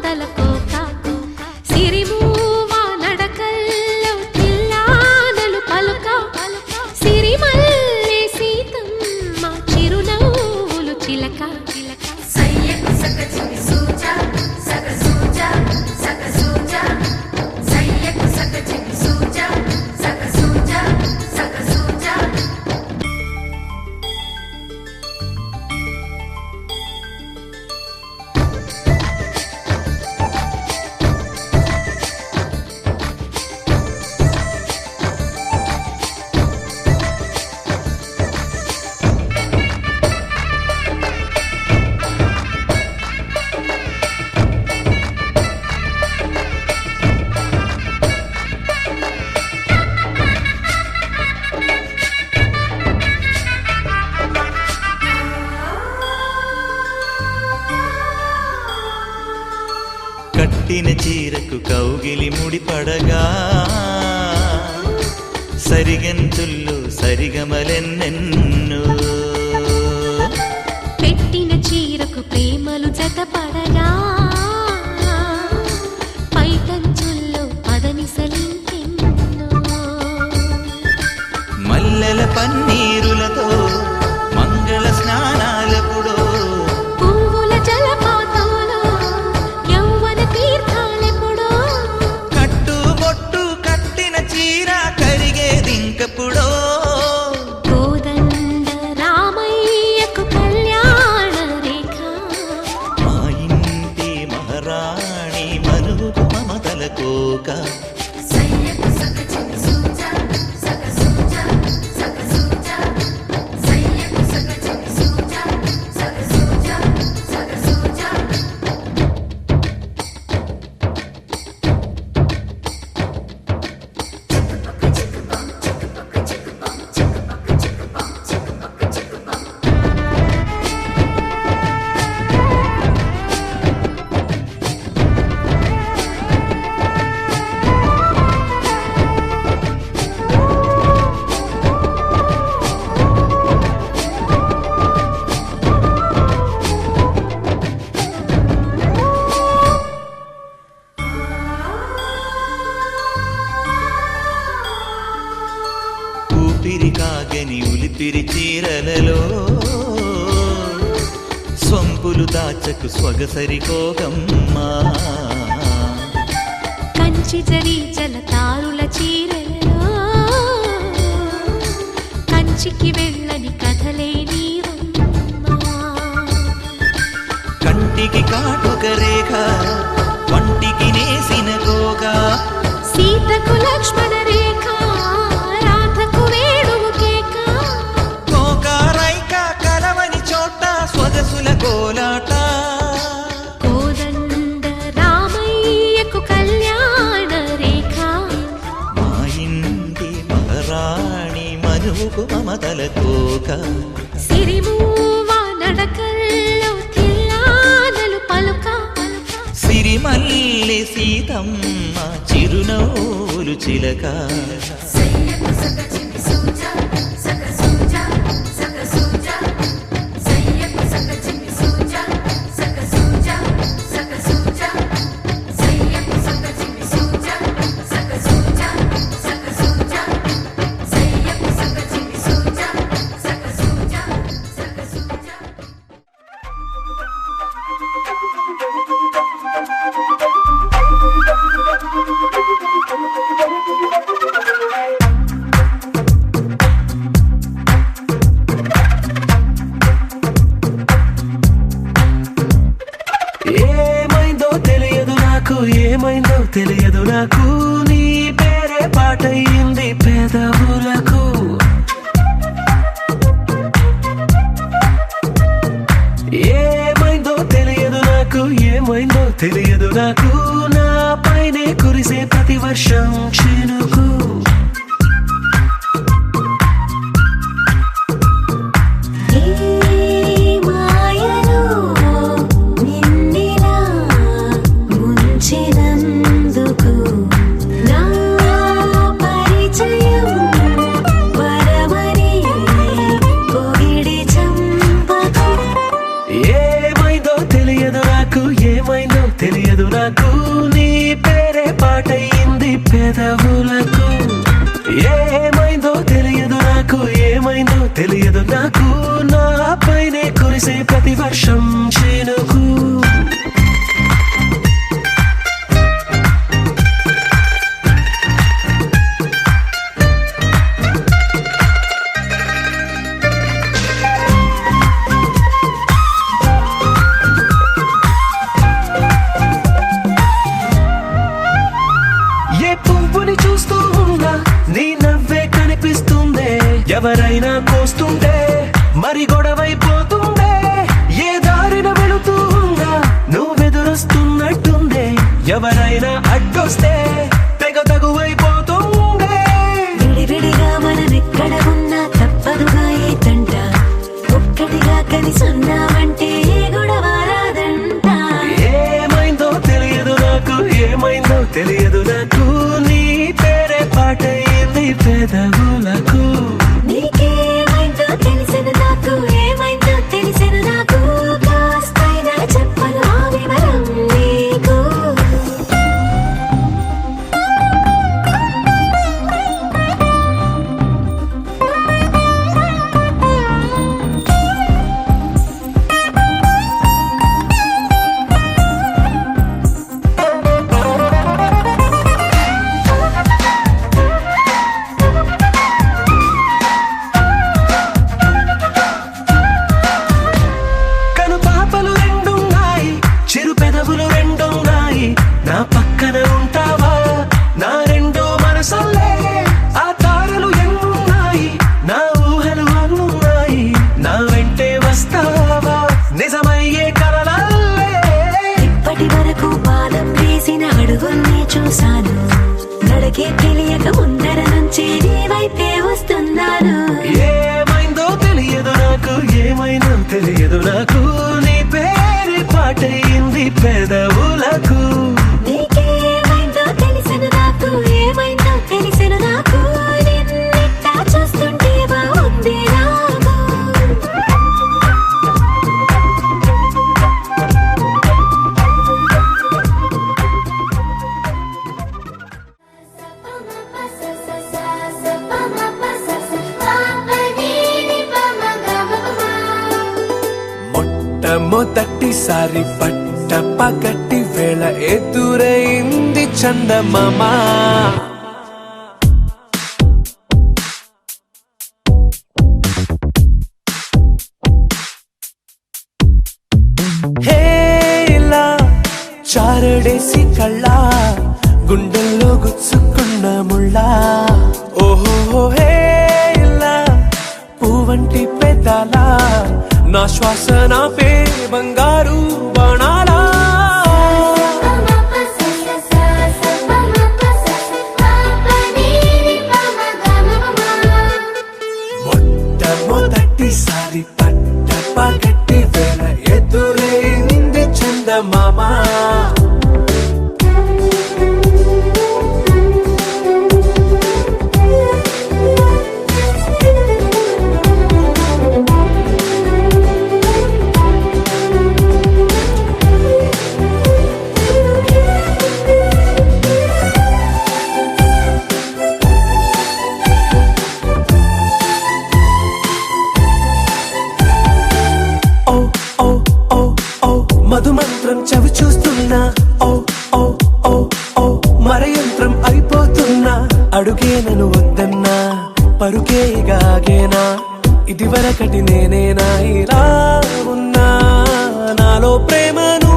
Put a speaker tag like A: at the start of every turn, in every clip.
A: మమతల కోక సిరిమూవా నడకల్లో తిల్లానలు పలుక సిరిమల్లె సీతమ్మ చిరునవ్వులు చిలక సయ్యకు సక చికి సూజా సక సూజా సక సూజా సయ్యకు సక చికి సూజా సక సూజా సక సూజా
B: కట్టిన చీరకు కౌగిలి ముడిపడగా సరిగంతుల్లో సరిగమలెన్నెన్నో
A: పెట్టిన చీరకు ప్రేమలు జతపడగా పైటంచుల్లో పదనిసలింకెన్నో
B: మల్లెల పన్నీరులతో మంగళ స్నానాలపుడో
A: పువ్వుల జలపాతంలో యౌవన తీర్థాలెప్పుడో
B: కట్టుబొట్టు కట్టిన చీర కరిగేదింకపుడో
A: కోదండ రామయ్యకు కళ్యాణ రేఖ
B: మా ఇంటి మహారాణి మనువు మమతల కోక
A: సయ్యకు సక చికి సూజా సక సూజా సక సూజా సయ్యకు సక చికి సూజా సక సూజా సక సూజా
B: ఊపిరి కాగని ఉలిపిరి చీరలలో సొంపులు దాచకు స్వగసరి కోగమ్మా
A: కంచి జరి జలతారుల చీరలలో కంచికి వెళ్ళని కథలే నీవమ్మా
B: కంటికి కాటుక రేఖ వంటికి నేసిన కోగా
A: సీతకు లక్ష్మణ రేఖ రాధకు వేణువు కేక
B: కోకారైక కలవని చోట స్వగసుల కోలాట
A: కోదండ రామయ్యకు కళ్యాణ రేఖ
B: మా ఇంటి మహారాణి మనువుకు మమతల కోక
A: సిరిమూవా నడకల్లో తిల్లానలు పలుక
B: సిరిమల్లె సీతమ్మ చిరునవ్వులు చిలక
A: సయ్యకు సక చికి సూజా సక సూజా సక సూజా సయ్యకు సక చికి సూజా సక సూజా సక సూజా సయ్యకు సక చికి సూజా సక సూజా సక సూజా సయ్యకు సక చికి సూజా సక సూజా సక సూజా
C: ఏమైందో తెలియదు నాకు నీ పేరే పాటయింది పెదవులకు ఏమైందో తెలియదు నాకు నా పైనే కురిసే ప్రతి వర్షం చినుకు తెలియదు నాకు నీ పేరే పాటయింది పెదవులకు. ఏమైందో తెలియదు నాకు, ఏమైందో తెలియదు నాకు, నా పైనే కురిసే ప్రతి వర్షం చినుకు. చూస్తూ ఉన్నా నీ నవ్వే కనిపిస్తుందే, ఎవరైనా కోస్తుంటే మరి గొడవైపోతుందే, ఏ దారిన వెళుతూ ఉన్నా నువ్వెదురొస్తున్నట్టుందే, ఎవరైనా అడ్డొస్తే తెగ తగువైపోతుందే.
D: విడివిడిగా మనమెక్కడ ఉన్నా తప్పదుగా ఏ తంట, ఒక్కటిగా కలిసున్నామంటే గొడవ రాదంట.
C: ఏమైందో తెలియదు నాకు, ఏమైందో తెలియదు నాకు, నీ పేరే పాటయింది పెదవులకు.
D: నీకేమైందో తెలిసిన నాకు, ఏమైందో తెలిసిన నాకు, కాస్తైనా చెప్పను ఆ వివరం నీకు.
C: నా పక్కన ఉంటావా నా రెండో మనసల్లే, ఆ తారలు ఎన్నున్నాయి నా ఊహలు అన్నున్నాయి, నా వెంటే వస్తావా నిజమయ్యే కలలల్లే.
D: ఇప్పటి వరకు పాదం వేసిన అడుగుల్ని చూశాను, నడకే తెలియక ముందర నుంచి నీ వైపే వస్తున్నాను.
C: ఏమైందో తెలియదు నాకు, ఏమైందో తెలియదు నాకు, నీ పేరు పాటయింది పెదవులకు.
D: నీకేమైందో తెలిసిన నాకు, ఏమైందో తెలిసిన నాకు, నిన్నెట్టా చూస్తుంటే బాగుంది నాకు.
C: మొట్టమొదటిసారి పట్ట పగటి వేళ ఎదురైంది చందమామ. హేలా చారడేసి కళ్ళ గుండెల్లో గుచ్చుకున్న ముళ్ళ, ఓహో హేలా పువ్వంటి పెదాల నా శ్వాస నాపే బంగారు బాణాలా. మొట్టమొదటిసారి పట్ట పగటి వేళ ఎదురైంది చందమామ. మధుమంత్రం చవి చూస్తున్నా, ఓ ఓ ఓ ఓ మరయంత్రం అయిపోతున్నా, అడుగే నన్ను వద్దన్నా పరుకే గాగేనా, ఇది వరకటి నేనేనా ఇలా ఉన్నా, నాలో ప్రేమను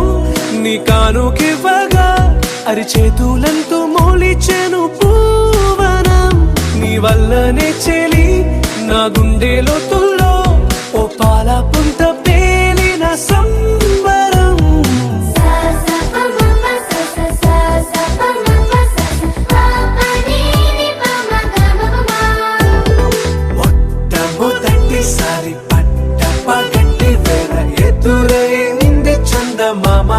C: నీ కానుకివ్వగా అరిచేతులంతో మోలిచెను పూవనం, నీ వల్లనే చెలి నా గుండె లోతుల్లో ఓ పాల పుంత పేలిన సంబరం. మొట్టమొదటిసారి పట్ట పగటి వేళ ఎదురైంది చందమామ.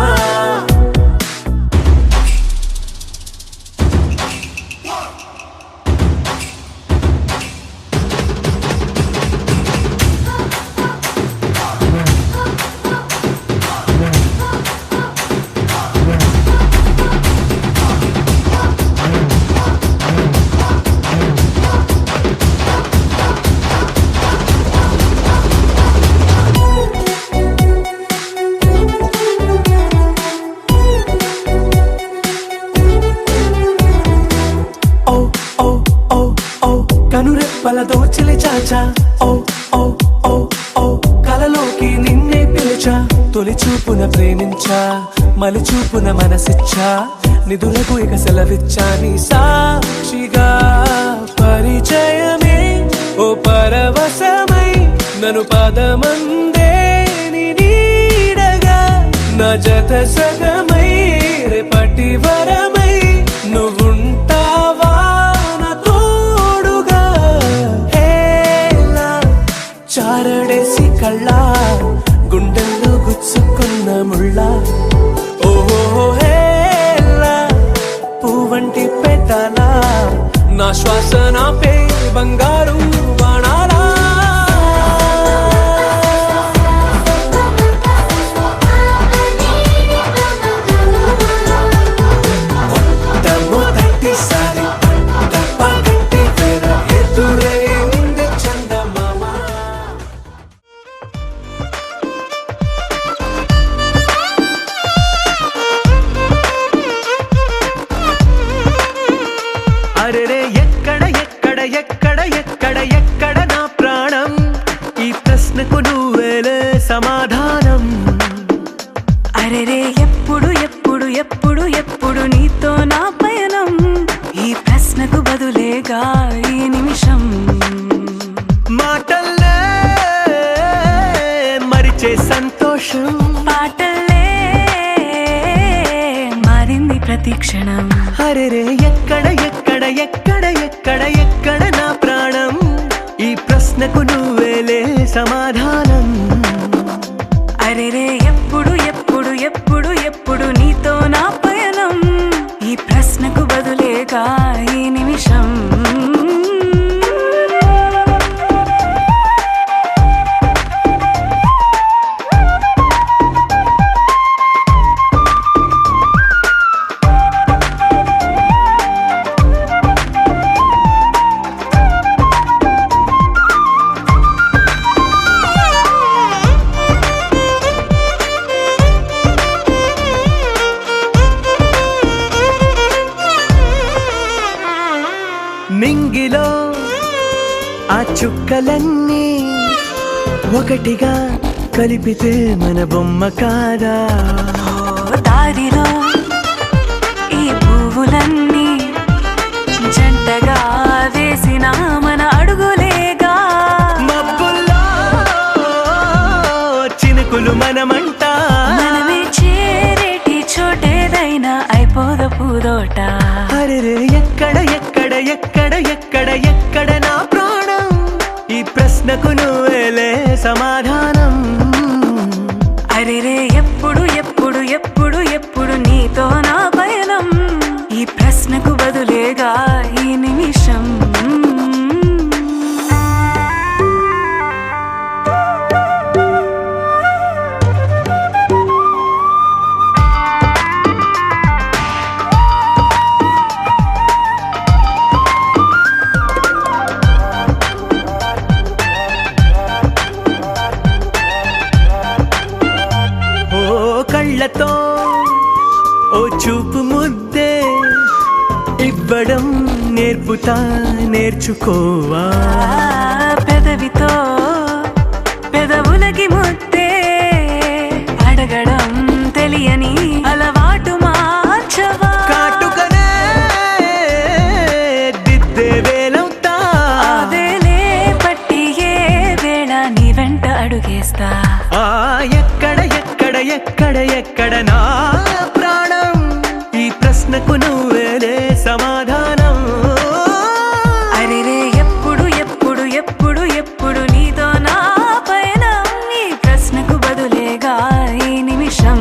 C: చూపున ప్రేమించా మలి చూపున మనసిచ్చా నిధులకు ఇక సెలవిచ్చా నీ సాక్షిగా పరిచయమే ఓ పరవశమై నన్ను పదమందే నీ నీడగా నా జత సగమై రేపటి వరమై నువ్వుంటావా నా తోడుగా హేలా చారడేసి కళ్ళ గుండెల్లో గుచ్చుకున్న ముళ్ళ ఓహో హేలా పువ్వంటి పెదలా నా శ్వాస నాపే బంగారు బాణాలా దమ్ము తట్టిసారి తప్ప గట్టి వేర ఎదురైంది చందమామ అరెరే ఎక్కడ ఎక్కడ ఎక్కడ ఎక్కడ ఎక్కడ నా ప్రాణం ఈ ప్రశ్నకు నువ్వేలే సమాధానం
D: అరెరే ఎప్పుడు ఎప్పుడు ఎప్పుడు ఎప్పుడు నీతో నా పయనం ఈ ప్రశ్నకు బదులేగా ఈ నిమిషం
C: మాటల్లే మరిచే సంతోషం
D: పాటల్లే మారింది ప్రతి క్షణం
C: అరెరే ఎక్కడ ఎక్కడ ఎక్కడ ఎక్కడ ఎక్కడ నా ప్రాణం ఈ ప్రశ్నకు నువ్వేలే సమాధానం
D: అరెరే ఎప్పుడు ఎప్పుడు ఎప్పుడు ఎప్పుడు నీతో నా పయనం ఈ ప్రశ్నకు బదులేగా ఈ నిమిషం
C: మింగిలో ఆ చుక్కలన్నీ ఒకటిగా కలిపితే మన బొమ్మ కాదా
D: దారిలో ఈ పువ్వులన్నీ జంటగా వేసిన మన అడుగులేగా
C: మబ్బుల్లో చినుకులు మనమంట
D: మనమే చేరేటి చోటేదైనా అయిపోద పూదోట
C: అరెరే ఎక్కడ ఎక్కడ ఎక్కడ ఎక్కడ ఎక్కడ నా ప్రాణం ఈ ప్రశ్నకు నువ్వేలే సమాధానం
D: అరెరే ఎప్పుడు ఎప్పుడు ఎప్పుడు ఎప్పుడు నీతో నా పయనం ఈ ప్రశ్నకు బదులేగా ఈ నిమిషం
C: ఓ కళ్ళతో ఓ చూపు ముద్దే ఇవ్వడం నేర్పుతా నేర్చుకోవా
D: పెదవితో పెదవులకి ముద్దే అడగడం తెలియని అలవాటు మార్చవా
C: కాటుకనే దిద్దే వేలవుతా
D: అదేలే పట్టి ఏ వేళ నీ వెంట అడుగేస్తా
C: ఆ ఎక్కడ ఎక్కడ ఎక్కడ ఎక్కడ నా ప్రాణం ఈ ప్రశ్నకు నువ్వేలే సమాధానం
D: అరెరే ఎప్పుడు ఎప్పుడు ఎప్పుడు ఎప్పుడు నీతో నా పయనం ఈ ప్రశ్నకు బదులేగా ఈ నిమిషం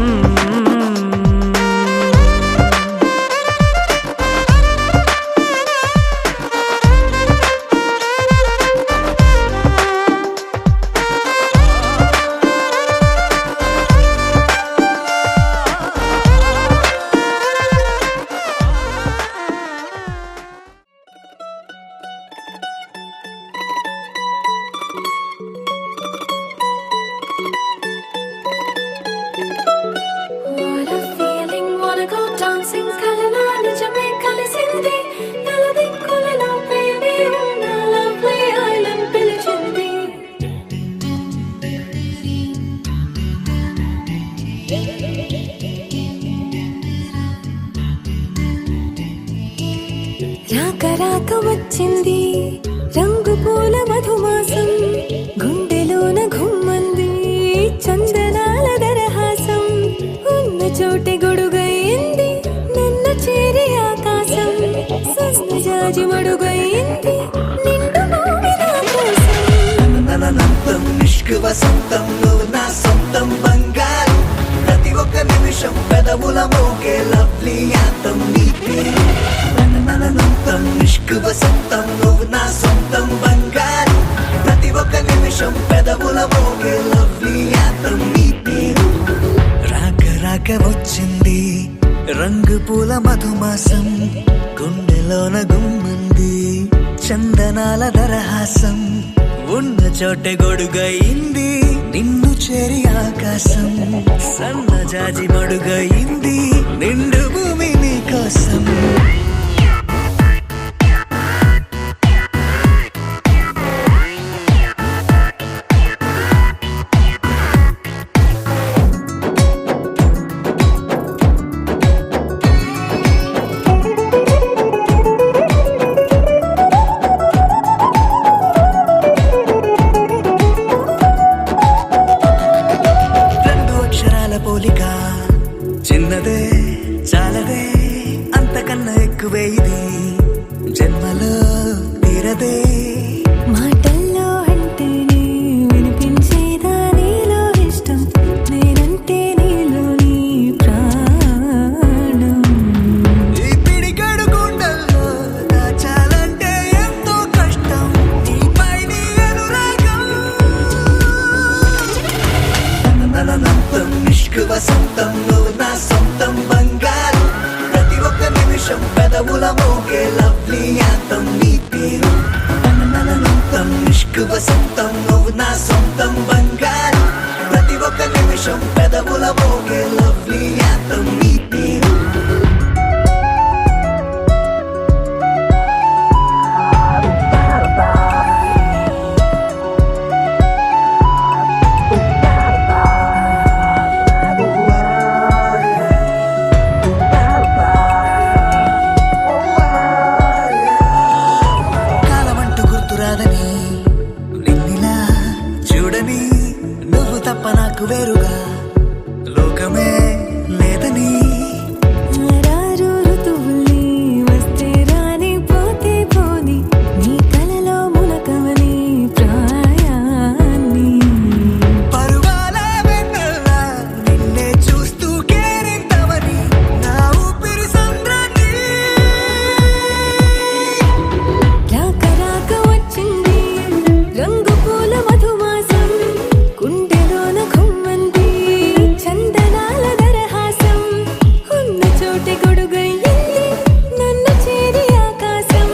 D: రాక రాక వచ్చింది రంగు పూల మధుమాసం గుండెలోన ఘుమ్మంది చందనాల దరహాసం ఉన్న చోటి గొడుగైంది నన్ను చేరి ఆకాశం సన్నజాజి మడుగైంది నిండు భూమి నా కోసం
E: ననంతం నిష్క వసంతం నువ్వు నా సొంతం బంగారు ప్రతి ఒక్క నిమిషం పెదవుల మోగే లవ్లీ యాంతం నీ పేరు ననంతం నిష్క వసంతం నువ్వు నా సొంతం బంగారు ప్రతి ఒక్క నిమిషం పెదవుల మోగే లవ్లీ యాంతం నీ పేరు రాక రాక వచ్చింది రంగు పూల మధుమాసం గుండెలోన గుమ్మంది చందనాల దరహాసం ఉన్న చోటే గొడుగయింది నిన్ను చేరి ఆకాశం సన్నజాజి మడుగయింది నిండు భూమి నీ కోసం పోలిక చిన్నదే చాలదే అంతకన్నా ఎక్కువే ఇది జన్మలో తీరదే
D: మాటల్లో అంటేనే వినిపించేదా నీలో ఇష్టం నేనంటే నీలో నీ ప్రాణం
E: ఈ పిడిగడు గుండెల్లో దాచాలంటే ఎంతో కష్టం నీపై నీ అనురాగం ననంతం నిష్క వసంతం నువ్వు నా సొంతం బంగారు ప్రతి ఒక్క నిమిషం పెదవుల మోగే లవ్లీ యాంతం నీ పేరు ననంతం నిష్క వసంతం నువ్వు నా సొంతం బంగారు ప్రతి ఒక్క నిమిషం పెదవుల మోగే లవ్లీ యాంతం నీ పేరు కాలమంటూ గుర్తురాదని నిన్నిలా చూడని నువ్వు తప్ప నాకు వేరుగా లోకమే లేదని
D: ఆరారు ఋతువుల్ని వస్తే రాని పోతే పోని నీ కలలో మునకవని ప్రాయాన్ని
E: పరువాల వెన్నెల్లా నిన్నే చూస్తూ కేరింతవని నా ఊపిరి సంద్రాన్ని
D: రాక రాక వచ్చింది రంగు పూల మధుమాసం గుండెలోన ఘుమ్మంది చందనాల దరహాసం ఉన్న చోటి గొడుగయ్యింది నన్ను చేరి ఆకాశం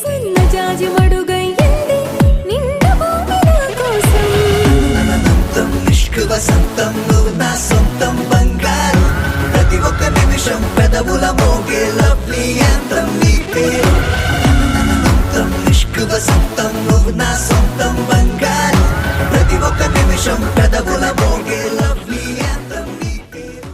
D: సన్నజాజి మడుగయ్యింది నిండు భూమి నా కోసం
E: ననంతం నిష్క వసంతం నువ్వు నా సొంతం బంగారు ప్రతి ఒక్క నిమిషం పెదవుల మోగే లవ్లీ యాంతం నీ పేరు ననంతం నిష్క వసంతం నువ్వు నా సొంతం బంగారు ప్రతి ఒక్క నిమిషం పెదవుల మోగే లవ్లీ యాంతం నీ పేరు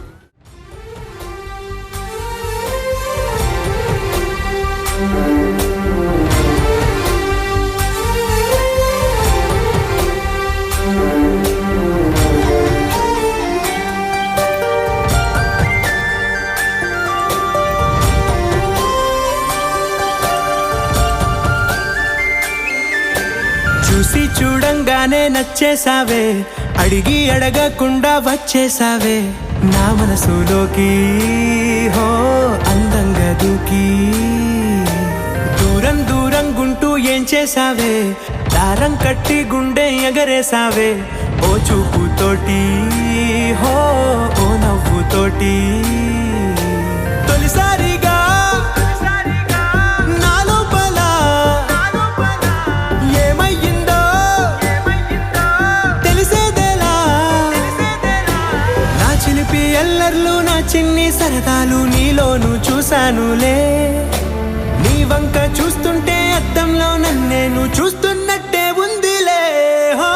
C: చూసి చూడంగానే నచ్చేసావే అడిగి అడగకుండా వచ్చేసావే నా మనసులోకి హో అందంగా దూకి దూరం దూరం గుంటూ ఏం చేసావే దారం కట్టి గుండె ఎగరేసావే ఓ చూపుతోటి హో ఓ నవ్వుతోటి తొలిసారిగా నా లోపల ఏమయ్యిందో తెలిసేదేలా నా చిలిపి ఎల్లర్లు నా చిన్ని సరదాలు నీలోను చూశానులే నీ వంక చూస్తుంటే అద్దంలో నన్నేను చూస్తున్నట్టే ఉందిలే హో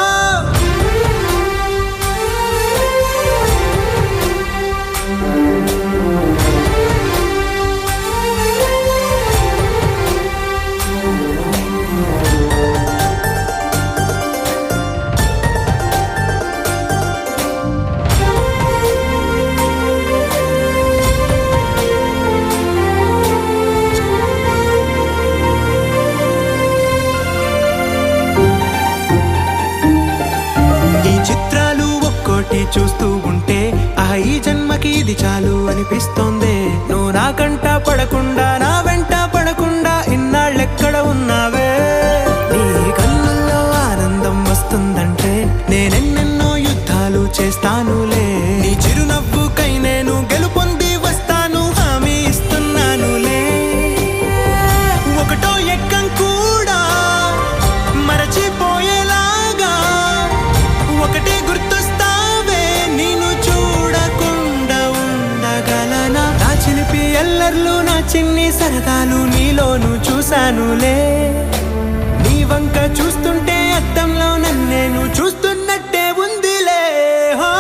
C: ఇది చాలు అనిపిస్తోందే. నువ్వు నా కంట పడకుండా నా వెంట పడకుండా ఇన్నాళ్ళెక్కడ ఉన్నావే. నీ కళ్ళల్లో ఆనందం వస్తుందంటే నేనెన్నెన్నో యుద్ధాలు చేస్తానులే. నీ చిరునవ్వుకై నేను గెలుపొంది వస్తాను, హామీ ఇస్తున్నానులే. ఒకటో ఎక్కం కూడా మరచిపోయేలాగా ఒకటే గుర్తొస్తావే. నేను చూడకుండా ఉండగలనా? నా చిలిపి ఎల్లర్లు నా చిన్ని సరదాలు నీలోను చూశానులే. నీ వంక చూస్తుంటే అద్దంలో నన్నేను చూస్తున్నట్టే ఉందిలే. హో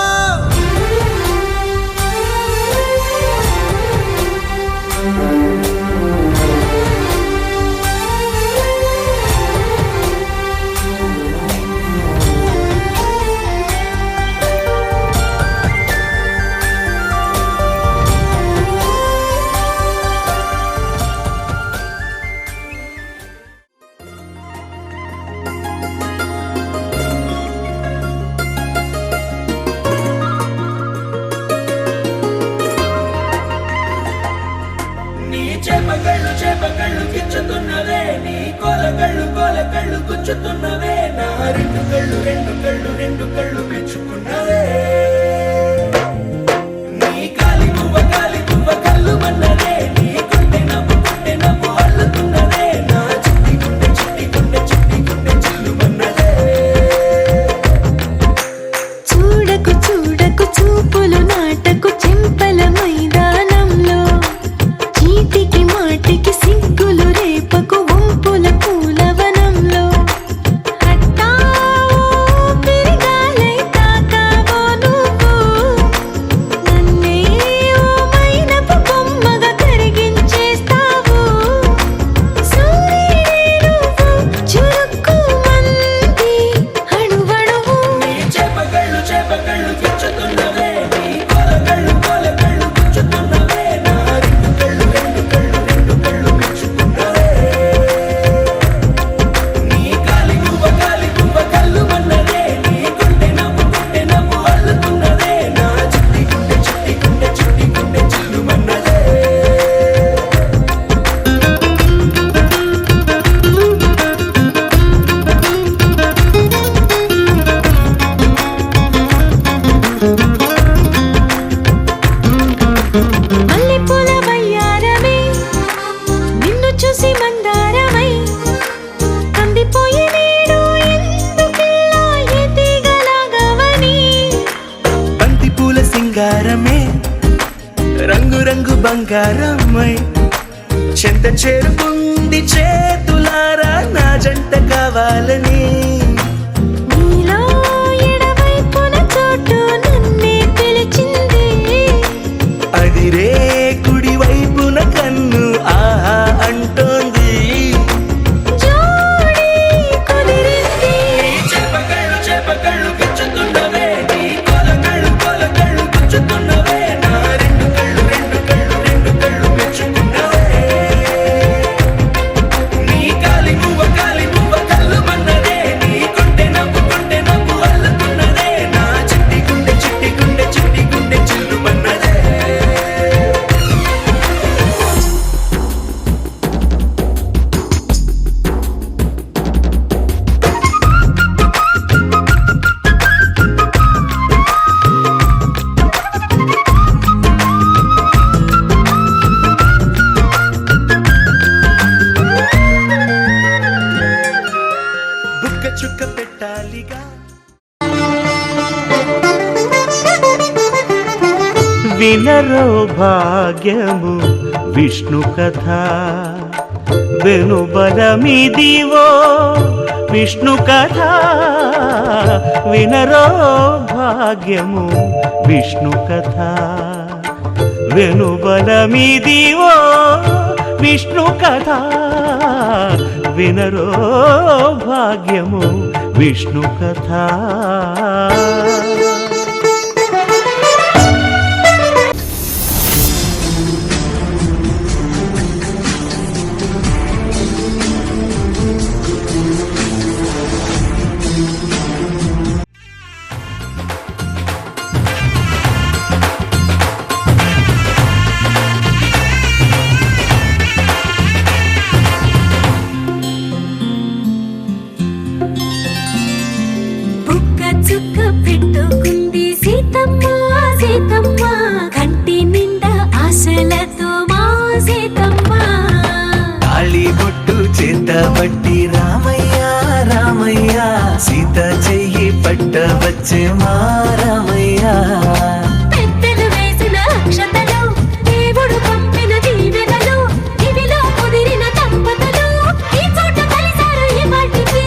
F: చేపకళ్ళు గిచ్చుతున్నవే, నీ కోలకళ్ళు గుచ్చుతున్నవే. నా రెండు కళ్ళు మెచ్చుకున్నవే. నీ కాలి పువ్వ కళ్ళు మన్నదే, నీ కొంటె నవ్వు అల్లుతున్నదే. నా చిట్టి గుండె చిల్లు మన్నదే.
D: చూడకు చూడకు చూపులు నాటకు చెంపల మైదానంలో. చీటికి మాటికి సిగ్గులు రేపకు వంపుల పూలవనంలో. హట్టావో పిరిగాలై తాకావో నువ్వు నన్నే ఓ మైనపు బొమ్మగా కరిగించేస్తావు. సూర్యుడే నువ్వు చురుక్కుమంది అణువణువు.
F: నీ చేపకళ్ళు గిచ్చుతున్నవే, నీ కోలకళ్ళు గుచ్చుతున్నవే. నా రెండు కళ్ళు మెచ్చుకున్నవే. నీ కాలి పువ్వ కళ్ళు మన్నదే, నీ కొంటె నవ్వు అల్లుతున్నదే. నా చిట్టి గుండె చిల్లు మన్నదే.
D: మల్లెపూల వయ్యారమే నిన్ను చూసి మందారమై కందిపోయి నేడు ఎందుకిలా ఎదిగలాగవని.
C: బంతి పూల సింగారమే రంగు బంగారమై చెంత చేరుకుంది చేతులారా నా జంట కావాలని.
D: నీలో ఎడవైపున చోటు నన్నే పిలిచింది.
C: అదిరే కుడి వైపున కన్ను ఆహా అంటోంది.
D: జోడి కుదిరింది.
F: చేపకళ్ళు గిచ్చుతున్నవే, నీ కోలకళ్ళు గుచ్చుతున్నవే. నా రెండు కళ్ళు మెచ్చుకున్నవే. నీ కాలి పువ్వ కళ్ళు మన్నదే, నీ కొంటె నవ్వు అల్లుతున్నదే. నా చిట్టి గుండె చిల్లు మన్నదే.
C: బుక్క చుక్క పెట్టాలిగా.
B: వినరో భాగ్యము విష్ణు కథ వెనుబలమిదివో విష్ణు కథ. వినరో భాగ్యము విష్ణు కథ వెనుబలమిదివో విష్ణు కథ. వినరో భాగ్యము విష్ణు కథ.
E: పట్టబట్టి రామయ్య రామయ్య సీత చెయ్యి పట్టవచ్చే మా రామయ్య
D: పెద్దలు వేసిన అక్షతలు దేవుడు పంపిన దీవెనలు ఇవిలో కుదిరిన దంపతులు ఈ చోట కలిసారు ఈ వాటికి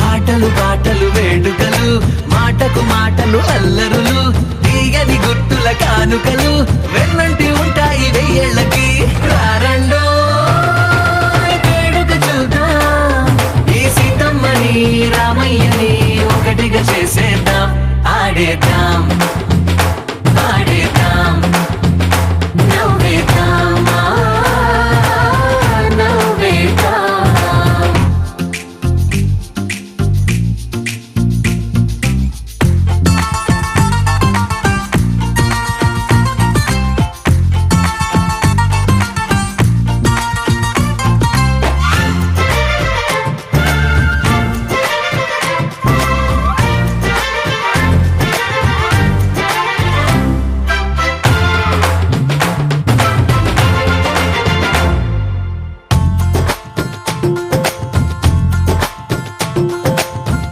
E: ఆటలు పాటలు వేడుకలు మాటకు మాటలు అల్లరులు తీయని గుర్తుల కానుకలు వెన్నంటి ఉంటాయి వెయ్యేళ్ళకి రారండో వేడుక చూద్దాం ఈ సీతమ్మని రామయ్యని ఒకటిగా చేసేద్దాం ఆడేద్దాం ఆడేద్దాం నవ్వేద్దాం నవ్వేద్దాం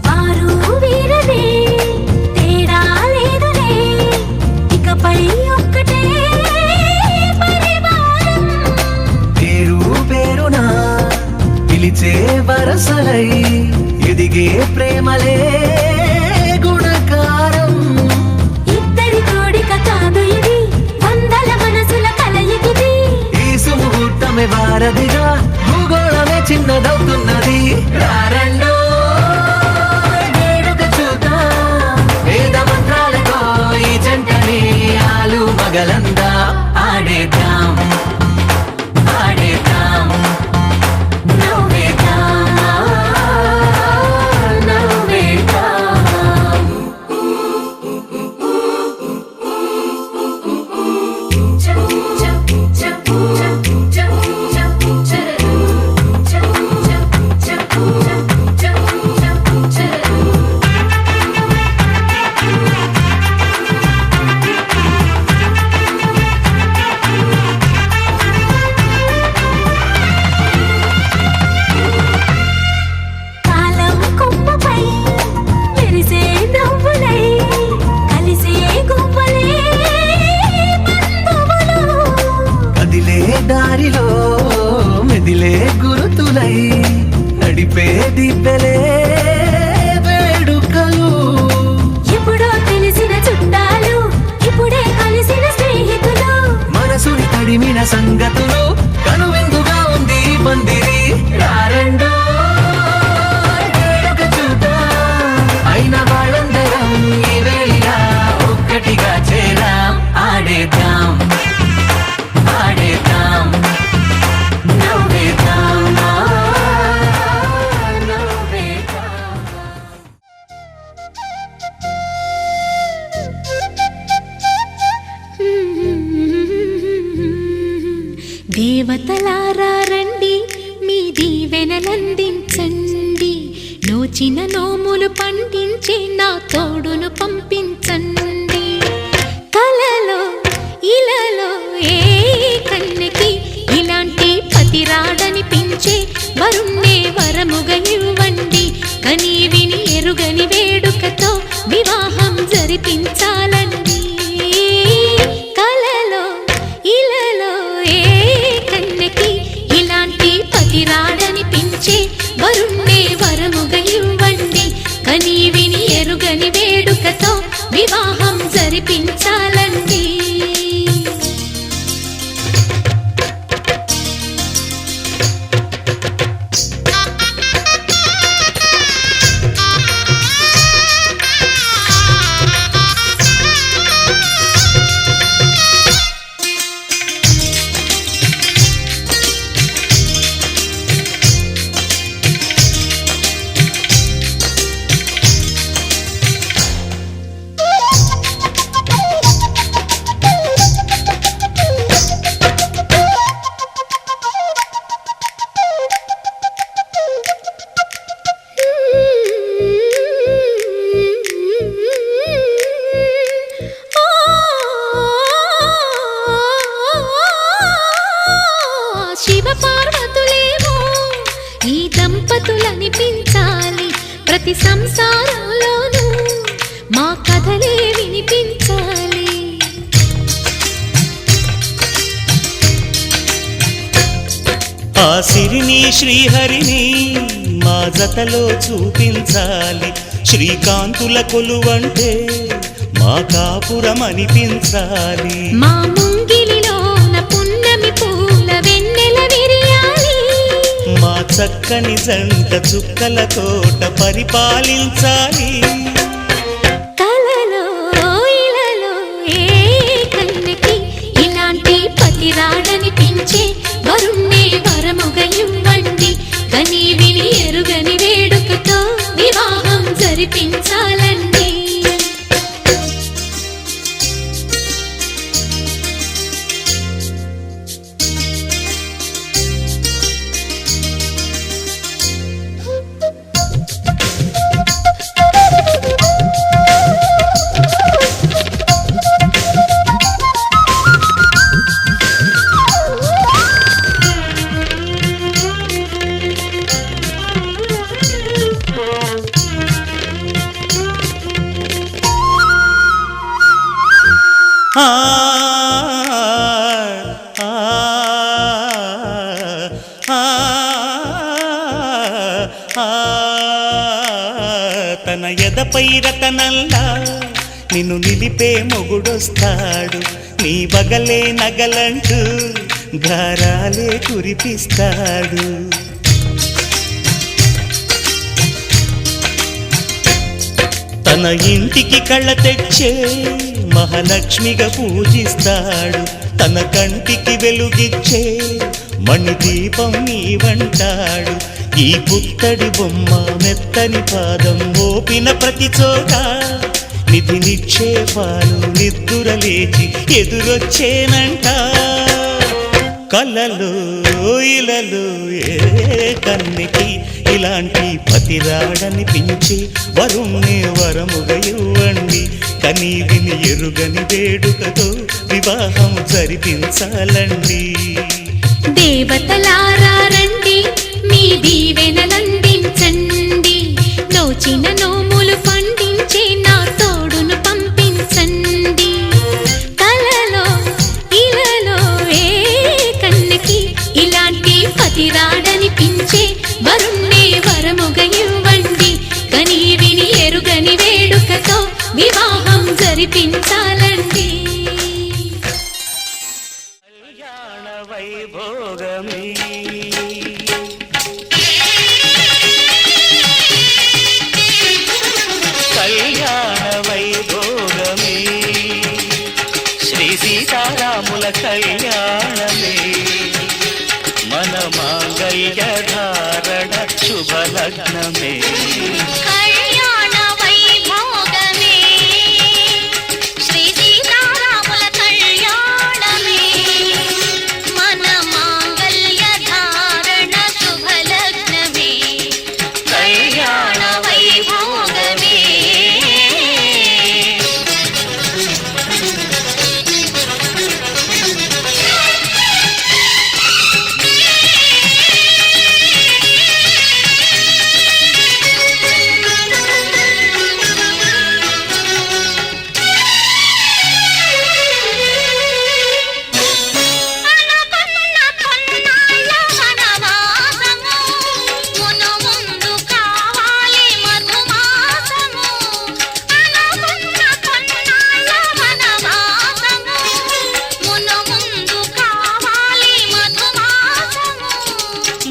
D: వారు వీరనే తేడా లేదులే ఇకపై ఒక్కటే పరివారం
E: పేరు పేరున పిలిచే వరసలై ఎదిగే ప్రేమలే గుణకారం
D: ఇద్దరి కోడిక కాదు ఇది వందల మనసుల కలయికిది
E: ఈ సుముహూర్తమే వారధిగా భూగోళమే చిన్నదవుతున్నది రారండో వేడుక చూద్దాం వేద మంత్రాలతో ఈ జంటని ఆలు మగలందా ఆడేద్దాం ఆడేద్దాం నవ్వేద్దాం నవ్వేద్దాం
D: కాలం కొమ్మపై మెరిసే నవ్వులై కలిసే గువ్వలే బంధువులు
E: కదిలే దారిలో మెదిలే గురుతులై నడిపే దిబ్బెలే వేడుకలు
D: ఎప్పుడో తెలిసిన చుట్టాలు ఇప్పుడే కలిసిన స్నేహితులు
E: మనసుని తడిమిన సంగతులు కనువిందుగా ఉంది ఈ పందిరి రారండో వేడుక చూద్దాం అయిన వాళ్ళందరం ఈ వేళ ఒక్కటిగా చేరాం ఆడేద్దాం ఆడేద్దాం నవ్వేద్దాం నవ్వేద్దాం
D: దేవతలారా రండి మీ దీవెనలందించండి నోచిన నోములు పండించే నా తోడును పంపించండి కలలో ఇలలో ఏ కన్నెకి ఇలాంటి పతిరాడనిపించే వరుణ్ణే వరముగా ఇవ్వండి కని విని ఎరుగని వేడుకతో వివాహం జరిపించాలండి కలలో ఇలలో ఏ కన్నెకి ఇలాంటి పతిరాడనిపించే వరుణ్ణే వరముగా ఇవ్వండి కని విని ఎరుగని వేడుకతో వివాహం కనిపించాలి ప్రతి సంసారంలోనూ మా కథలే వినిపించాలి.
B: ఆ సిరిని శ్రీహరిని మా జతలో చూపించాలి. శ్రీకాంతుల కొలువంటే మా కాపురం అనిపించాలి.
D: మా ముంగిలిలోన పున్నమి పూల వెన్నెల విరియాలి.
B: మా చక్కని జంట చుక్కల తోట పరిపాలించాలి.
D: కలలో ఇలలో ఏ కన్నెకి ఇలాంటి పతి రాడనిపించే వరుణ్ణే వరముగా ఇవ్వండి. కని విని ఎరుగని వేడుకతో వివాహం జరిపించాలండి.
B: ఆ ఆ ఆ తన ఎదపై రతనల్లా నిన్ను నిలిపే మొగుడొస్తాడు. నీ బగలే నగలంటూ గారాలే కురిపిస్తాడు. తన ఇంటికి కళ్ళ తెచ్చే మహాలక్ష్మిగా పూజిస్తాడు. తన కంటికి వెలుగిచ్చే మణిదీపం నీవంటాడు. ఈ పుత్తడి బొమ్మ మెత్తని పాదం మోపిన ప్రతి చోట నిధి నిక్షేపాలు నిద్దుర లేచి ఎదురొచ్చేనంట. కలలో ఇలలో ఏ కన్నెకి ఇలాంటి పతి రాడనిపించి వరుణ్ణి వరముగా ఇవ్వండి. కని విని ఎరుగని వేడుకతో వివాహం జరిపించాలండి.
D: దేవతలారా రండి మీ దీవెనలందించండి. నోచిన నోములు పండించే నా తోడును పంపించండి. కలలో ఇలలో ఏ కన్నెకి ఇలాంటి పతి రాడనిపించే వరుణ్ణి వరముగా ఇవ్వండి. కని విని ఎరుగని వేడుకతో వివాహం జరిపించాలండి.
B: కళ్యాణ వైభోగమే కళ్యాణ వైభోగమే శ్రీ సీతారాముల కళ్యాణమే మన మాంగళ్య ధారణ శుభలగ్నమే.
D: కళ్యాణ వైభోగమే శ్రీ సీతారాముల కళ్యాణమే మన మాంగళ్య ధారణ శుభలగ్నమే. కళ్యాణ వైభోగమే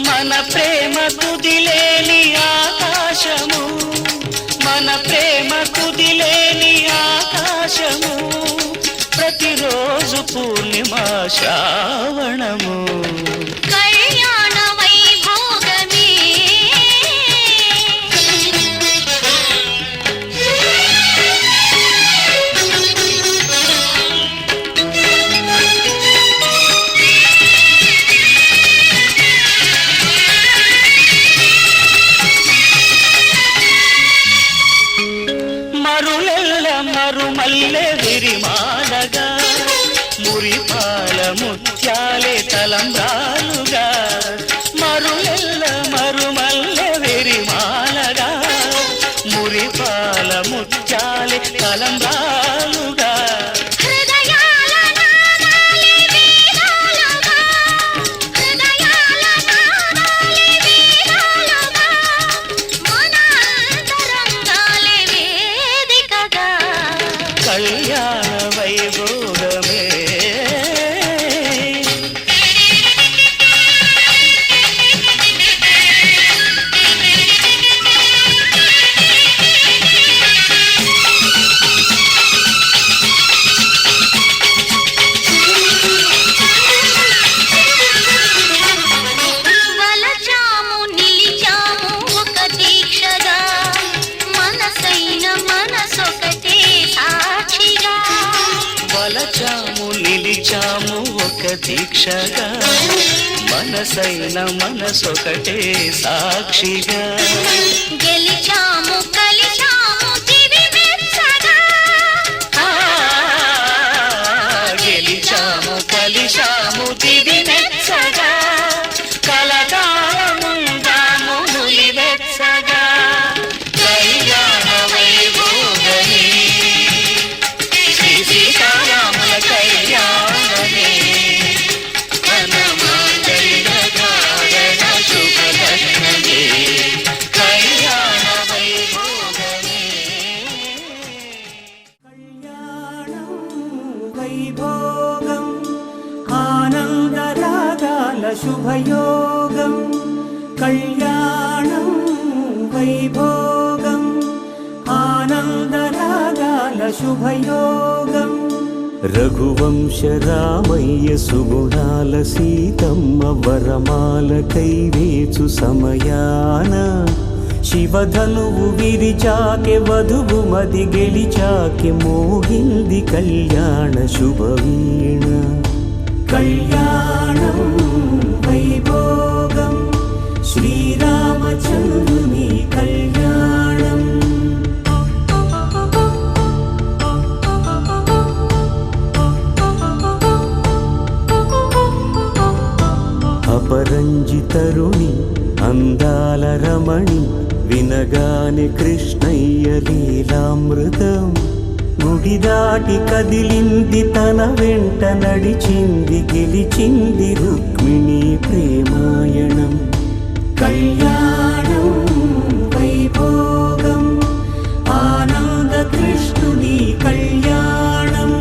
B: మన ప్రేమ కుదిలేని ఆకాశము మన ప్రేమ కుదిలేని ఆకాశము ప్రతిరోజు పూర్ణిమా శ్రావణము.
D: కళ్యాణ వైభోగమే
B: మరులెల్ల మరుమల్లె విరిమాలగా మురిపాల ముత్యాలే తలంబ్రాలుగా మరులెల్ల మరుమల్లె విరిమాలగా ఒక దీక్షగా మనసైన మనసొకటే సాక్షిగా
D: గెలిచాము కలిశాము దివి మెచ్చగా
B: ఆ, గెలిచాము కలిశాము దివి మెచ్చగా కలకాలముందాము నులి వెచ్చగా కళ్యాణ వైభోగమే శ్రీ సీతారాముల కళ్యాణమే మన మాంగళ్య ధారణ శుభలగ్నమే కళ్యాణ వైభోగమే
C: వైభోగం ఆనందరాగాల శుభయోగం కళ్యాణం వైభోగం ఆనందరాగాల శుభయోగం రఘువంశ రామయ్య సుగుణాల సీతమ్మ వరమాల కైవేచు సమయాన శివధనువు విరిచాకె వధువు మది గెలిచాకె మోగింది కళ్యాణ శుభవీణ కళ్యాణం వైభోగం శ్రీరామచంద్రుని కళ్యాణం అపరంజి తరుణి అందాల రమణి వినగానే కృష్ణయ్య లీలామృతం గుడి దాటి కదిలింది తన వెంట నడిచింది గెలిచింది రుక్మిణి ప్రేమాయణం కళ్యాణం వైభోగం ఆనంద కృష్ణుని కళ్యాణం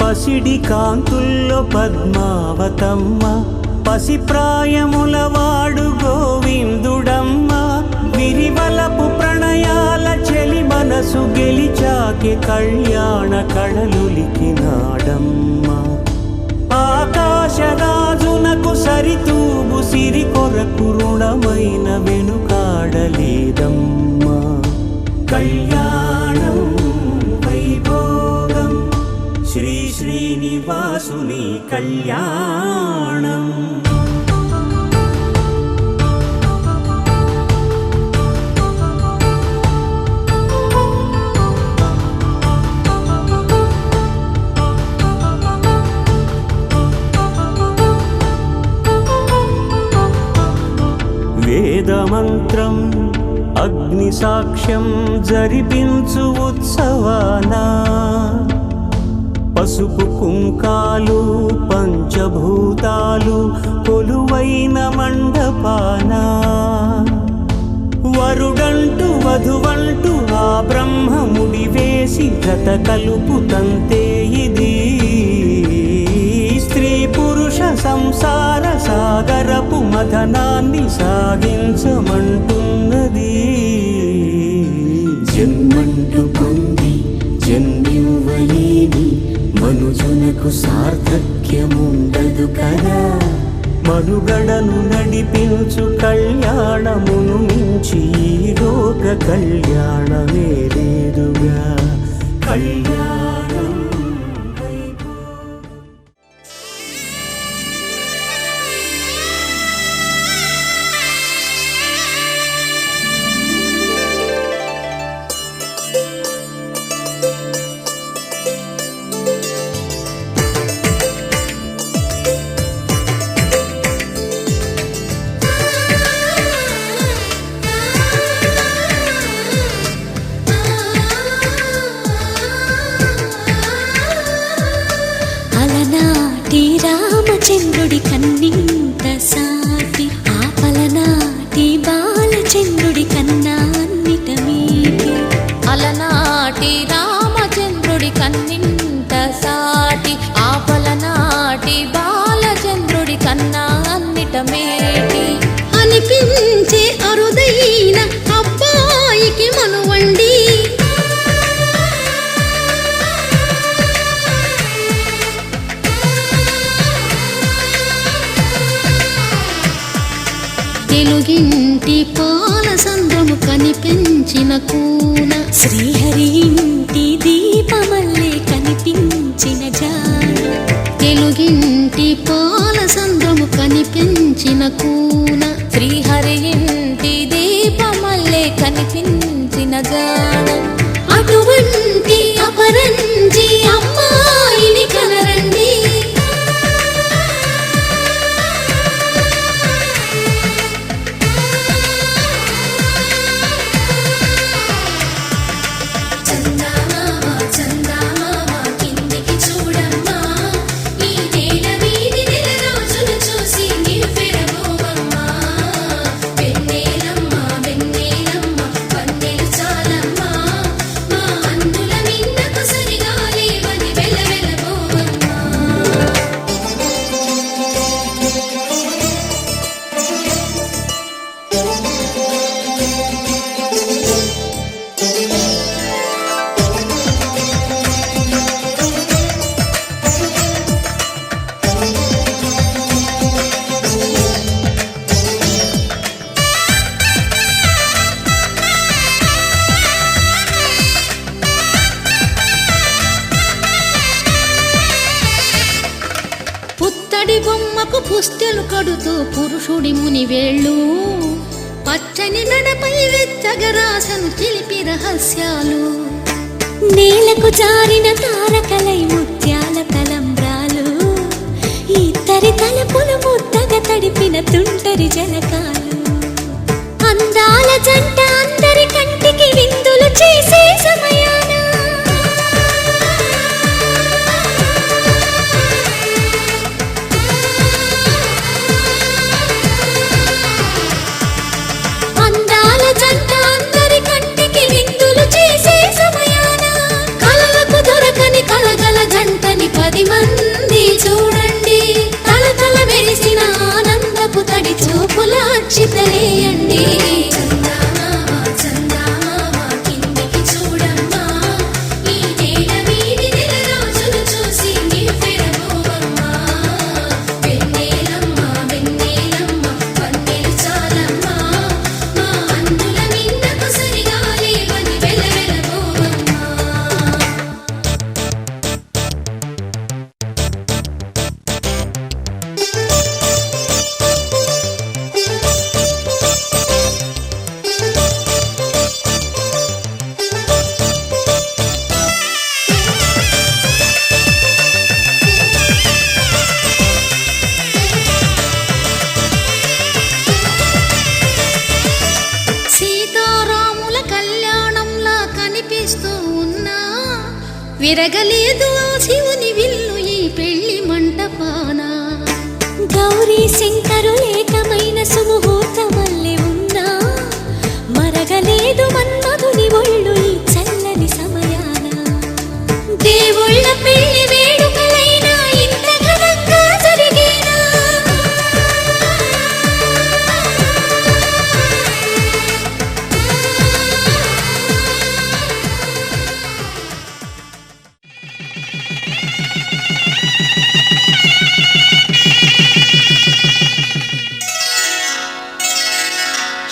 C: పసిడి కాంతుల్లో పద్మావతమ్మ పసిప్రాయముల వాడు గోవిందుడమ్మ విరివలపు ప్రణయాల చెలి మనసు గెలిచాకే కళ్యాణ కళలులికినాడమ్మ ఆకాశరాజునకు సరితూగు సిరి కొరకు రుణమైన వెనుకాడలేదమ్మా కళ్యాణం వైభోగం శ్రీ శ్రీనివాసుని కళ్యాణం వేదమంత్రం అగ్ని సాక్ష్యం జరిపించు ఉత్సవానా పసుపు కుంకాలు పంచభూతాలు కొలువైన మండపాన వరుడంటూ వధువంటూ ఆ బ్రహ్మముడి వేసి గత కలుపు తంతే ఇది స్త్రీ పురుష సంసార సాగరపు మథనాన్ని సాగించమంటున్నది జన్మంటూ పొంది జన్మివ్వలేని మనుజునకు సార్థక్యముండదు కదా మనుగడను నడిపించు కళ్యాణమును మించి ఈ లోక కళ్యాణమే లేదుగా కళ్యాణం
D: కనిపించిన కూన శ్రీహరి ఇంటి దీపమల్లే కనిపించిన జాన తెలుగింటి పాల సంద్రము కనిపించిన కూన శ్రీహరి ఇంటి దీపమల్లే కనిపించిన జాన అటువంటి అపరంజి అమ్మాయిని కనరండి
A: చందమామ చందమామ కిందికి చూడమ్మా ఈ నేల మీది నెల రోజులు చూసి నివ్వెరబోవమ్మా వెన్నెలమ్మ వెన్నెలమ్మ వన్నెలు చాలమ్మా మా అందుల మిన్నకు సరిగా లేవని వెలవెలబోవమ్మా
D: పుత్తడి బొమ్మకు పుస్తెలు కడుతూ పురుషుడి ముని వేళ్ళు పచ్చని నడపై వెచ్చగరాసను తెలిపి రహస్యాలు నేలకు జారిన తారకలై ముత్యాల తలంబ్రాలు ఇద్దరి తలపులు ముద్దగా తడిపిన తుంటరి జలకాలు అందాల జంట అందరి కంటికి విందులు చేసే సమయాన అందాల జంట అందరి కంటికి విందులు చేసే సమయాన కలలకు దొరకని కలగల జంటని 10 మంది చూడండి తలతల మెరిసిన ఆనందపు తడి చూపుల అక్షితలేయండి
A: చందమామ చందమామ కిందికి చూడమ్మా ఈ నేల మీది నెల రోజులు చూసి నివ్వెరబోవమ్మా వెన్నెలమ్మ వెన్నెలమ్మ వన్నెలు చాలమ్మా మా అందుల మిన్నకు సరిగా లేవని వెలవెలబోవమ్మా
D: సీతారాముల కళ్యాణంలా కనిపిస్తూ ఉన్నా విరగలేదు ఆ శివుని విల్లు ఈ పెళ్లి మంటపాన గౌరీ శంకరులేకమైన సుముహూర్తమల్లె ఉన్నా మరగలేదు మన్మధుని ఒళ్ళు ఈ చల్లని సమయాన దేవుళ్ళ పెళ్లి వేడుకలైనా ఇంత ఘనంగా జరిగేనా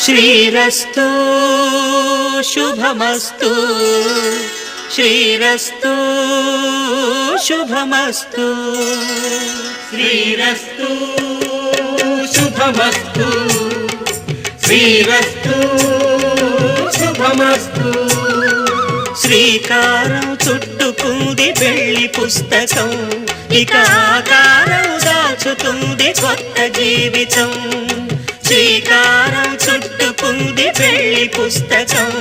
B: శ్రీరస్తు శుభమస్తు శ్రీరస్తు శుభమస్తు
F: శ్రీరస్తు శుభమస్తు శ్రీరస్తు శుభమస్తు
B: శ్రీకారం చుట్టుకుంది పెళ్లి పుస్తకం ఇక ఆకారం దాచుతుంది కొత్త జీవితం శ్రీకారం చుట్టుకుంది పెళ్లి పుస్తకం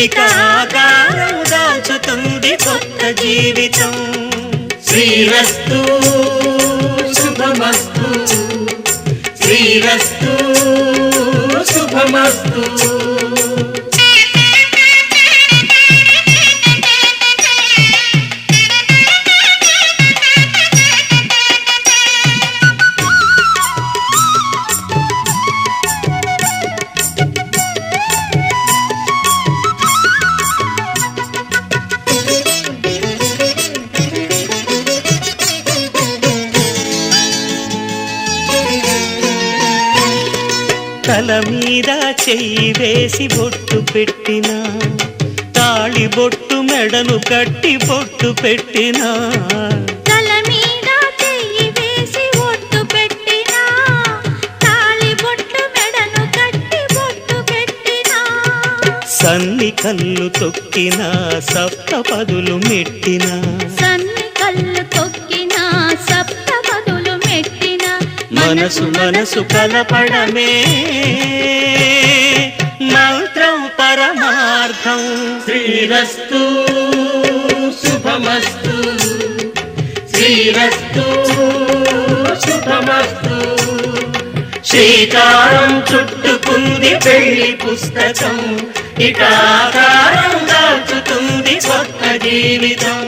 B: ఇక ఆకారం దాచుతుంది కొత్త జీవితం
F: శ్రీరస్తు శుభమస్తు శ్రీరస్తు శుభమస్తు
B: తల మీద చెయ్యి వేసి బొట్టు పెట్టినా తాళి బొట్టు మెడను కట్టి బొట్టు పెట్టినా
D: తల మీద చెయ్యి వేసి బొట్టు పెట్టినా తాళి బొట్టు మెడను కట్టి బొట్టు పెట్టినా
B: సన్ని కళ్ళు తొక్కినా సప్తపదులు మెట్టినా
D: సన్ని కళ్ళు తొక్కినా సప్తపదులు మెట్టినా
B: మనసు మనసు కలపడమే మంత్రం పరమార్థం
F: శ్రీరస్తు శుభమస్తు శ్రీరస్తు శుభమస్తు
B: శ్రీకారం చుట్టుకుంది పెళ్లి పుస్తకం ఇక ఆకారం దాచుతుంది కొత్త జీవితం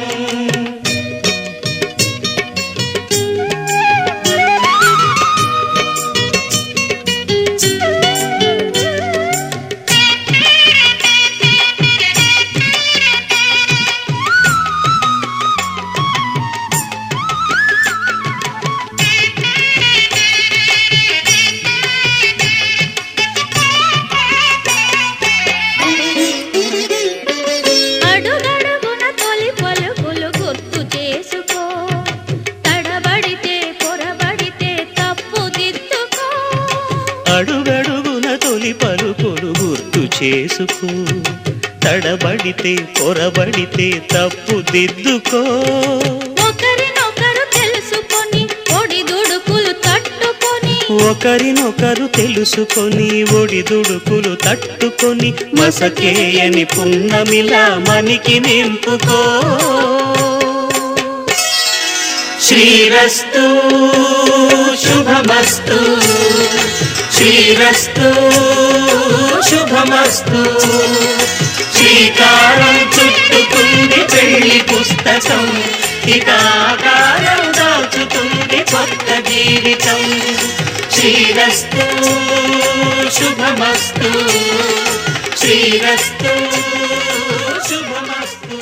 D: అడుగడుగున తొలి పలుకులు గుర్తు చేసుకో తడబడితే పొరబడితే తప్పు దిద్దుకో
B: అడుగడుగున తొలి పలుకులు గుర్తు చేసుకో తడబడితే పొరబడితే తప్పు దిద్దుకో
D: ఒకరినొకరు తెలుసుకొని ఒడిదుడుకులు తట్టుకొని
B: ఒకరినొకరు తెలుసుకొని ఒడిదుడుకులు తట్టుకొని మసకేయని పున్నమిలా మనికి నింపుకో శ్రీరస్తు శుభమస్తు శ్రీరస్తు శుభమస్తు శ్రీకారం చుట్టుకుంది పెళ్లి పుస్తకం ఇక ఆకారం దాచుతుంది కొత్త జీవితం శ్రీరస్తు శుభమస్తు శ్రీరస్తు శుభమస్తు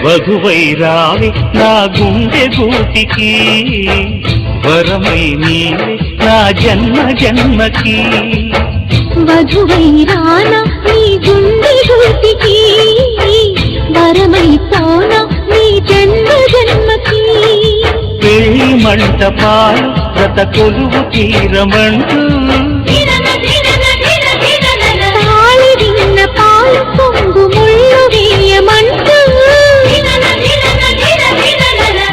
B: వధువై రావి నా గుండె గూటికి వరమై నీవే నా జన్మ జన్మకి
D: వధువై రానా నీ గుండె గూటికి వరమై పోనా నీ జన్మ జన్మకి
B: పెళ్లి మంటపాలు రత కొలువు తీరమంటూ
D: తాళి విన్న పాలు పొంగు ముళ్ళు వేయమంటూ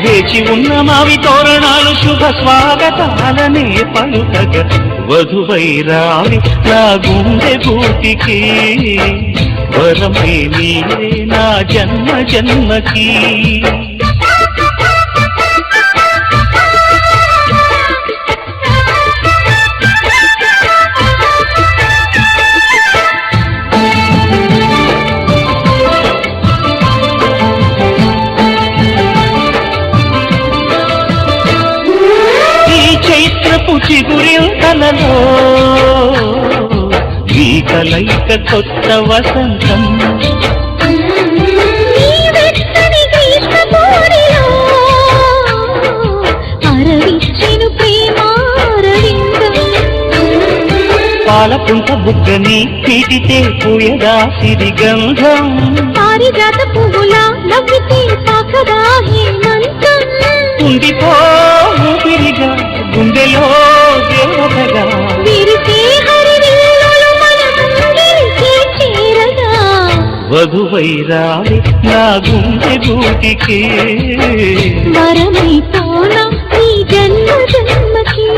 B: వేచి ఉన్న మావి తోరణాలు శుభ స్వాగతాలనే పలుకగ వధువై రావి నా గుండె గూటికి వరమై నీవే నా జన్మ జన్మకి చిగురింతలలో ఈ కలయిక కొత్త వసంతం పాలపుంట బుగ్గని పీటితే పూయదా సిరి గంధం
D: పారిజాత పువ్వులా నవ్వితే పాకదా హేమంతం
B: ఉండిపో ఊపిరిగా గుండెలో దేవతగా
D: విరిసే హరివిల్లులు మన గుండెలకి చేరగా
B: వధువై రావి నా గుండె గూటికి
D: వరమై పోనా నీ జన్మ జన్మకి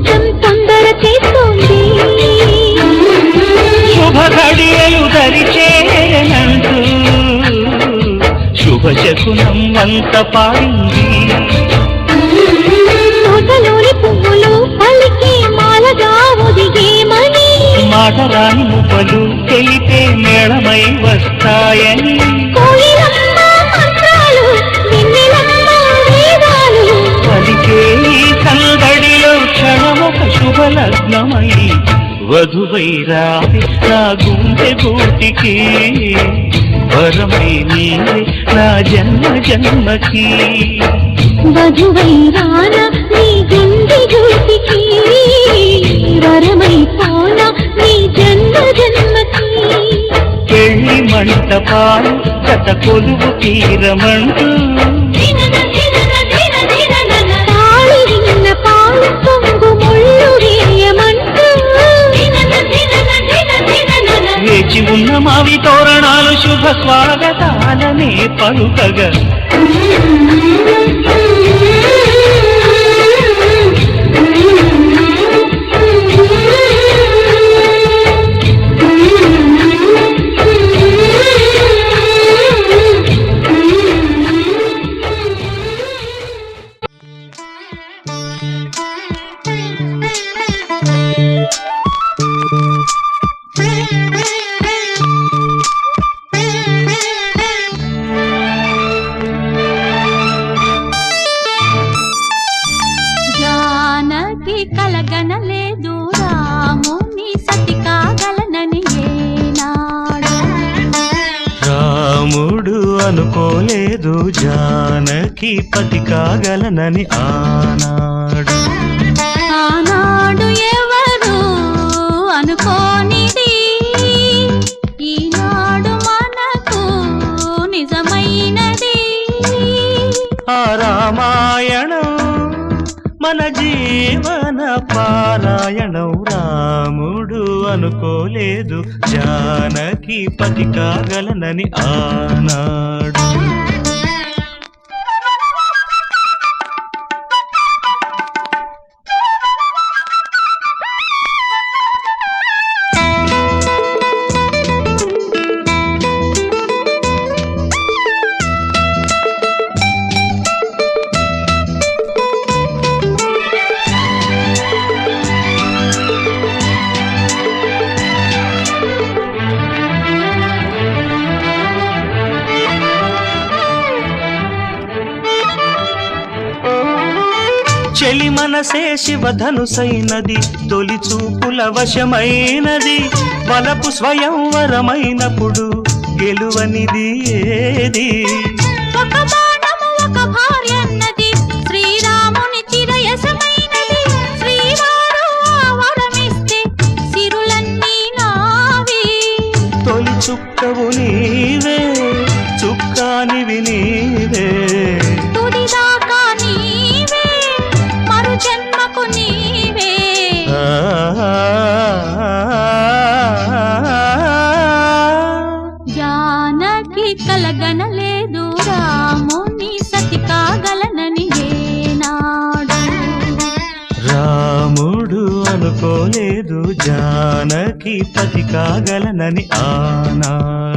D: కొంచెం తొందర చేస్తోంది.
B: శుభ ఘడియలు దరిచేనంటూ శుభ శకునం అంత పాడింది.
D: తోటలోని పువ్వులు పలికి మాలగా ఒదిగేమని,
B: మాటరాని మువ్వలు తెలిపే మేళమై వస్తాయని,
D: కోయిలమ్మ మంత్రాలు వెన్నెలమ్మ వేదాలు,
B: పలికే ఈ సందడిలో క్షణమొక శుభలగ్నమై వధువై రావే నా గుండె గూటికి, వరమై నీవే నా జన్మ జన్మకి.
D: వధువై రానా నీ గుండె గూటికి, వరమై పోనా నీ జన్మ జన్మకి.
B: పెళ్లి మంటపాలు కథ కొలువు తీరమంటూ
D: తాళి విన్న పాలు పొంగు ముళ్ళు వేయమంటూ,
B: వేచి ఉన్న మావి తోరణాలు శుభ స్వాగతాలనే పలుకగా,
D: జానకి కలగనలేదు రాముని సతి కాగలనని ఏనాడు,
B: రాముడు అనుకోలేదు జానకి పతి కాగలనని ఆనాడు.
D: ఆనాడు ఎవరు అనుకోనిది, ఈనాడు మనకు నిజమైనది.
B: ఆ రామాయణం మన జీవన పారాయణం, రాముడు అనుకోలేదు జానకి పతి కాగలనని ఆనాడు. చెలి మనసే శివధనుసైనది, తొలి చూపుల వశమైనది, వలపు స్వయంవరమైనప్పుడు గెలువనిది ఏది.
D: ఒక బాణము ఒక భార్యన్నది, శ్రీరాముని చిరయసమైనది, శ్రీవారు ఆ వరమిస్తే సిరులన్నీ నావి.
B: తొలి చుక్కవు నీవే చుక్కానివి నీవే,
D: తుదిదాకా నీవే మరు జన్మకు నీవే. జానకి కలగనలేదు రాముని సతి కాగలనని ఏనాడు,
B: రాముడు అనుకోలేదు జానకి పతి కాగలనని ఆనాడు.